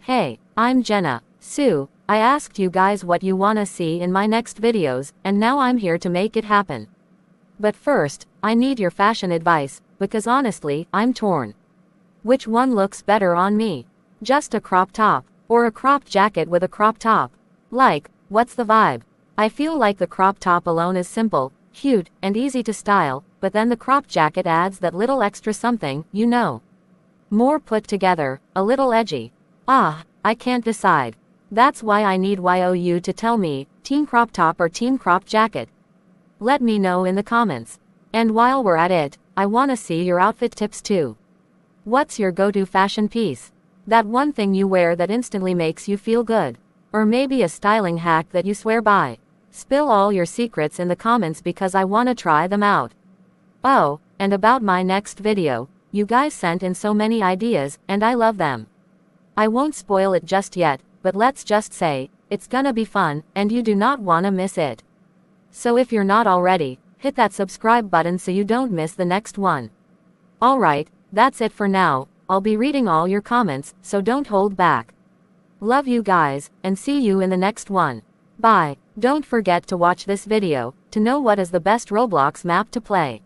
Hey, I'm Jenna. I asked you guys what you wanna see in my next videos, and now I'm here to make it happen. But first, I need your fashion advice, because honestly, I'm torn. Which one looks better on me? Just a crop top, or a cropped jacket with a crop top? Like, what's the vibe? I feel like the crop top alone is simple, cute, and easy to style, but then the crop jacket adds that little extra something, you know. More put together, a little edgy. I can't decide. That's why I need you to tell me, team crop top or team crop jacket. Let me know in the comments. And while we're at it, I wanna see your outfit tips too. What's your go-to fashion piece? That one thing you wear that instantly makes you feel good. Or maybe a styling hack that you swear by. Spill all your secrets in the comments because I wanna try them out. Oh, and about my next video, you guys sent in so many ideas, and I love them. I won't spoil it just yet, but let's just say, it's gonna be fun, and you do not wanna miss it. So if you're not already, hit that subscribe button so you don't miss the next one. Alright, that's it for now. I'll be reading all your comments, so don't hold back. Love you guys, and see you in the next one. Bye. Don't forget to watch this video, to know what is the best Roblox map to play.